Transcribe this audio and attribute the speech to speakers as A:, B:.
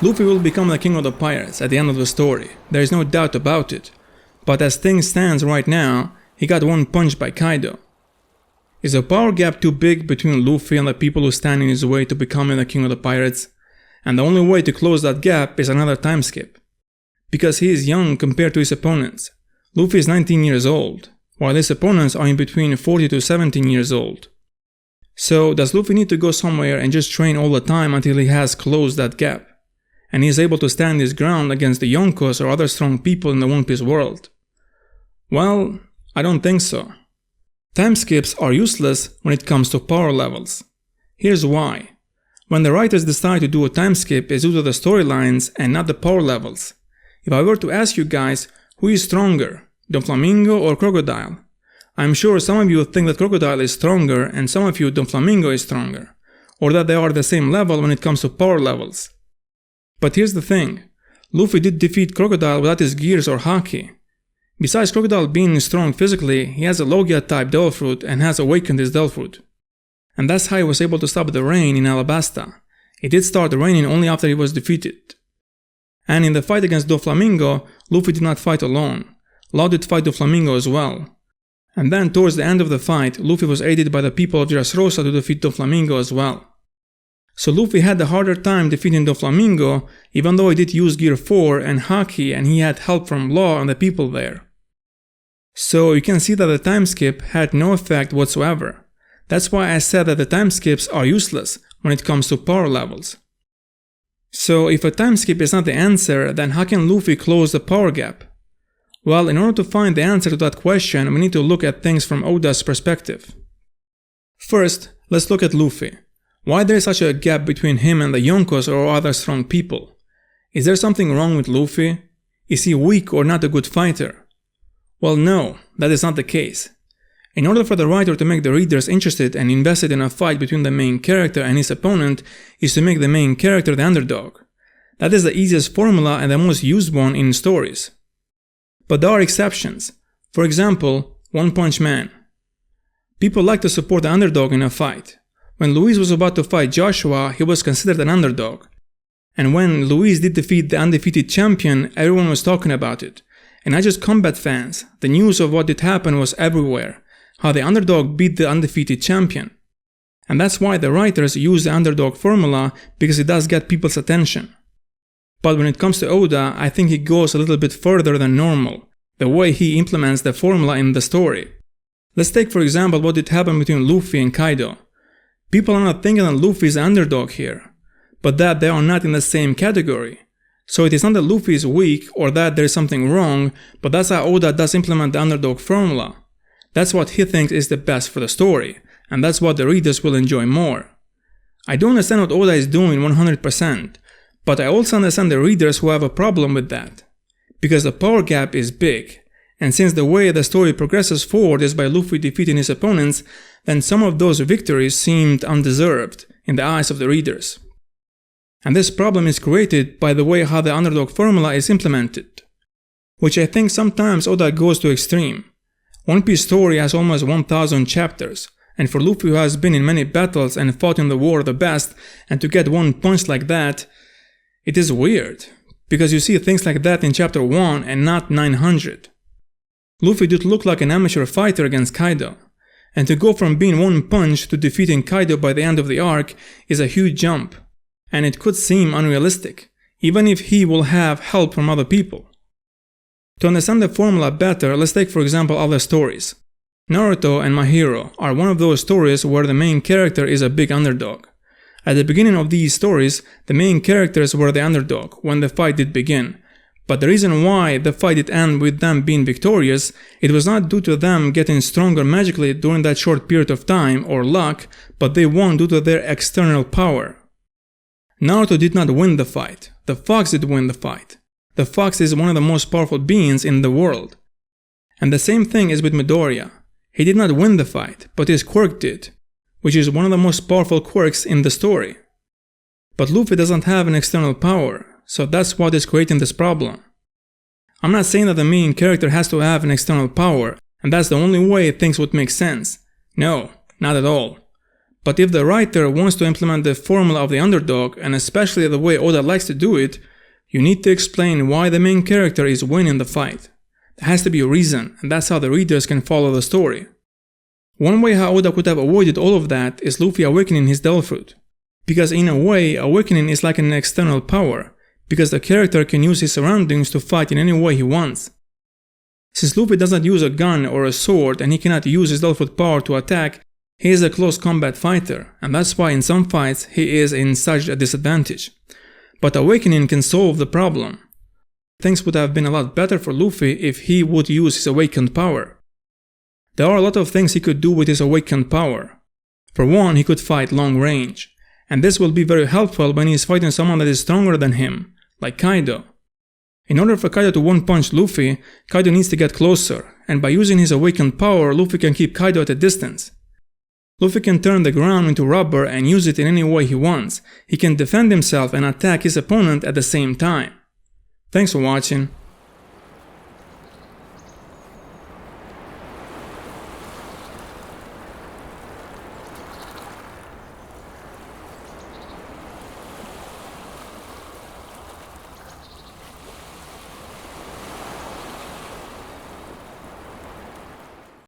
A: Luffy will become the king of the pirates at the end of the story, there is no doubt about it, but as things stand right now, he got one punch by Kaido. Is the power gap too big between Luffy and the people who stand in his way to becoming the king of the pirates? And the only way to close that gap is another time skip. Because he is young compared to his opponents. Luffy is 19 years old, while his opponents are in between 40 to 17 years old. So does Luffy need to go somewhere and just train all the time until he has closed that gap? And he is able to stand his ground against the Yonkos or other strong people in the One Piece world? Well, I don't think so. Time skips are useless when it comes to power levels. Here's why. When the writers decide to do a time skip, it's due to the storylines and not the power levels. If I were to ask you guys, who is stronger, Doflamingo or Crocodile? I'm sure some of you think that Crocodile is stronger and some of you Doflamingo is stronger, or that they are the same level when it comes to power levels. But here's the thing, Luffy did defeat Crocodile without his gears or haki. Besides Crocodile being strong physically, he has a Logia type Devil Fruit and has awakened his Devil Fruit. And that's how he was able to stop the rain in Alabasta. It did start raining only after he was defeated. And in the fight against Doflamingo, Luffy did not fight alone. Law did fight Doflamingo as well. And then towards the end of the fight, Luffy was aided by the people of Dressrosa to defeat Doflamingo as well. So Luffy had a harder time defeating Doflamingo, even though he did use Gear 4 and Haki and he had help from Law and the people there. So you can see that the time skip had no effect whatsoever. That's why I said that the time skips are useless when it comes to power levels. So if a time skip is not the answer, then how can Luffy close the power gap? Well, in order to find the answer to that question, we need to look at things from Oda's perspective. First, let's look at Luffy. Why there is such a gap between him and the Yonkos or other strong people? Is there something wrong with Luffy? Is he weak or not a good fighter? Well, no, that is not the case. In order for the writer to make the readers interested and invested in a fight between the main character and his opponent is to make the main character the underdog. That is the easiest formula and the most used one in stories. But there are exceptions. For example, One Punch Man. People like to support the underdog in a fight. When Luis was about to fight Joshua, he was considered an underdog. And when Luis did defeat the undefeated champion, everyone was talking about it. And not just combat fans, the news of what did happen was everywhere. How the underdog beat the undefeated champion. And that's why the writers use the underdog formula, because it does get people's attention. But when it comes to Oda, I think he goes a little bit further than normal, the way he implements the formula in the story. Let's take for example what did happen between Luffy and Kaido. People are not thinking that Luffy is the underdog here, but that they are not in the same category. So it is not that Luffy is weak or that there is something wrong, but that's how Oda does implement the underdog formula. That's what he thinks is the best for the story, and that's what the readers will enjoy more. I do understand what Oda is doing 100%, but I also understand the readers who have a problem with that. Because the power gap is big, and since the way the story progresses forward is by Luffy defeating his opponents, then some of those victories seemed undeserved in the eyes of the readers. And this problem is created by the way how the underdog formula is implemented, which I think sometimes Oda goes to extreme. One Piece story has almost 1000 chapters, and for Luffy who has been in many battles and fought in the war the best, and to get one punch like that, it is weird, because you see things like that in chapter 1 and not 900. Luffy did look like an amateur fighter against Kaido, and to go from being one punch to defeating Kaido by the end of the arc is a huge jump. And it could seem unrealistic, even if he will have help from other people. To understand the formula better, let's take for example other stories. Naruto and My Hero are one of those stories where the main character is a big underdog. At the beginning of these stories, the main characters were the underdog when the fight did begin. But the reason why the fight did end with them being victorious, it was not due to them getting stronger magically during that short period of time or luck, but they won due to their external power. Naruto did not win the fight, the fox did win the fight. The fox is one of the most powerful beings in the world. And the same thing is with Midoriya. He did not win the fight, but his quirk did, which is one of the most powerful quirks in the story. But Luffy doesn't have an external power, so that's what is creating this problem. I'm not saying that the main character has to have an external power, and that's the only way things would make sense. No, not at all. But if the writer wants to implement the formula of the underdog, and especially the way Oda likes to do it, you need to explain why the main character is winning the fight. There has to be a reason, and that's how the readers can follow the story. One way how Oda could have avoided all of that is Luffy awakening his Devil Fruit. Because in a way, awakening is like an external power, because the character can use his surroundings to fight in any way he wants. Since Luffy does not use a gun or a sword and he cannot use his Devil Fruit power to attack, he is a close combat fighter, and that's why in some fights he is in such a disadvantage. But awakening can solve the problem. Things would have been a lot better for Luffy if he would use his awakened power. There are a lot of things he could do with his awakened power. For one, he could fight long range, and this will be very helpful when he is fighting someone that is stronger than him, like Kaido. In order for Kaido to one-punch Luffy, Kaido needs to get closer, and by using his awakened power, Luffy can keep Kaido at a distance. Luffy can turn the ground into rubber and use it in any way he wants. He can defend himself and attack his opponent at the same time. Thanks for watching.